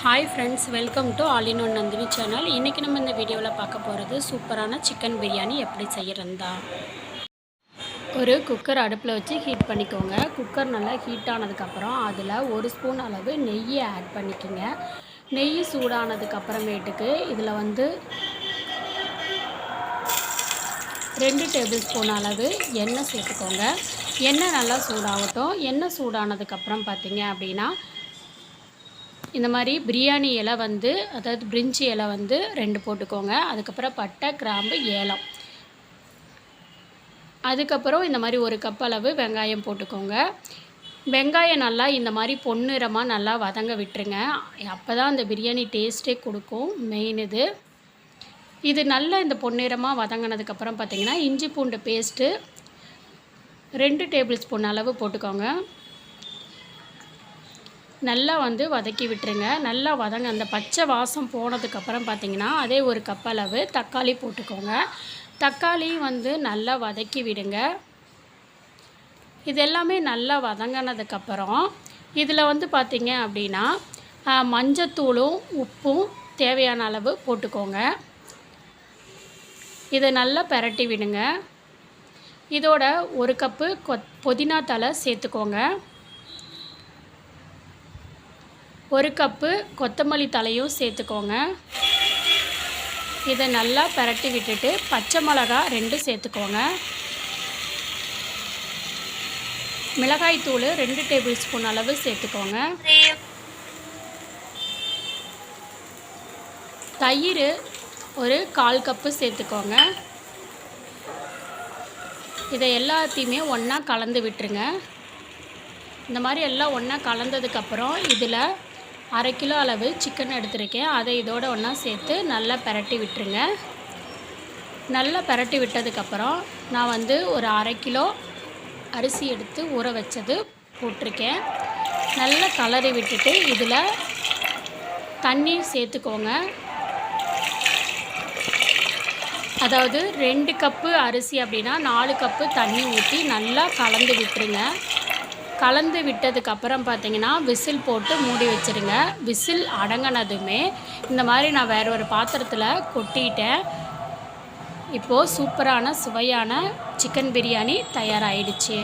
Hi friends, welcome to all in one Nandini channel. இன்றைக்கி நம்ம இந்த வீடியோவில் பார்க்க போகிறது சூப்பரான சிக்கன் பிரியாணி எப்படி செய்கிறதா. ஒரு குக்கர் அடுப்பில் வச்சு ஹீட் பண்ணிக்கோங்க. குக்கர் நல்லா ஹீட் ஆனதுக்கப்புறம் அதில் 1 ஸ்பூன் அளவு நெய்யை ஆட் பண்ணிக்கோங்க. நெய் சூடானதுக்கப்புறமேட்டுக்கு இதில் 2 டேபிள் ஸ்பூன் அளவு எண்ணெய் சேர்த்துக்கோங்க. எண்ணெய் நல்லா சூடாகட்டும். எண்ணெய் சூடானதுக்கப்புறம் பார்த்திங்க அப்படின்னா இந்த மாதிரி பிரியாணி இலை அதாவது பிரிஞ்சி இலை 2 போட்டுக்கோங்க. அதுக்கப்புறம் பட்டை, கிராம்பு, ஏலம். அதுக்கப்புறம் இந்த மாதிரி 1 கப் அளவு வெங்காயம் போட்டுக்கோங்க. வெங்காயம் நல்லா இந்த மாதிரி பொன்னிறமாக நல்லா வதங்க விட்டுருங்க. அப்போ தான் அந்த பிரியாணி டேஸ்ட்டே கொடுக்கும். மெயின் இது நல்லா இந்த பொன்னிறமாக வதங்கினதுக்கப்புறம் பார்த்திங்கன்னா இஞ்சி பூண்டு பேஸ்ட்டு 2 டேபிள் ஸ்பூன் அளவு போட்டுக்கோங்க. நல்லா வதக்கி விட்டுருங்க. நல்லா அந்த பச்சை வாசம் போனதுக்கப்புறம் பார்த்திங்கன்னா அதே 1 கப் அளவு தக்காளி போட்டுக்கோங்க. தக்காளி நல்லா வதக்கி விடுங்க. இது எல்லாமே நல்லா வதங்கினதுக்கப்புறம் இதில் பார்த்திங்க அப்படின்னா மஞ்சத்தூளும் உப்பும் தேவையான அளவு போட்டுக்கோங்க. இதை நல்லா பிரட்டி விடுங்க. இதோட 1 கப்பு புதினா தழை சேர்த்துக்கோங்க. 1 கப்பு கொத்தமல்லி தழையும் சேர்த்துக்கோங்க. இதை நல்லா பிரட்டி விட்டுட்டு பச்சை மிளகா 2 சேர்த்துக்கோங்க. மிளகாய் தூள் 2 டேபிள் ஸ்பூன் அளவு சேர்த்துக்கோங்க. தயிர் ஒரு 1/4 கப்பு சேர்த்துக்கோங்க. இதை எல்லாத்தையுமே ஒன்றா கலந்து விட்டுருங்க. இந்த மாதிரி எல்லாம் ஒன்றா கலந்ததுக்கப்புறம் இதில் 1/2 கிலோ அளவு சிக்கன் எடுத்துருக்கேன். அதை இதோடு ஒன்றா சேர்த்து நல்லா பிரட்டி விட்டுருங்க. நல்லா பிரட்டி விட்டதுக்கப்புறம் நான் ஒரு 1/2 கிலோ அரிசி எடுத்து ஊற வச்சது போட்டிருக்கேன். நல்லா கலரி விட்டுட்டு இதில் தண்ணி சேர்த்துக்கோங்க. அதாவது 2 கப்பு அரிசி அப்படின்னா 4 கப்பு தண்ணி ஊற்றி நல்லா கலந்து விட்டுருங்க. கலந்து விட்டதுக்கப்புறம் பார்த்திங்கன்னா விசில் போட்டு மூடி வச்சுருங்க. விசில் அடங்கினதுமே இந்த மாதிரி நான் வேறு ஒரு பாத்திரத்தில் கொட்டிட்டேன். இப்போது சூப்பரான சுவையான சிக்கன் பிரியாணி தயாராகிடுச்சு.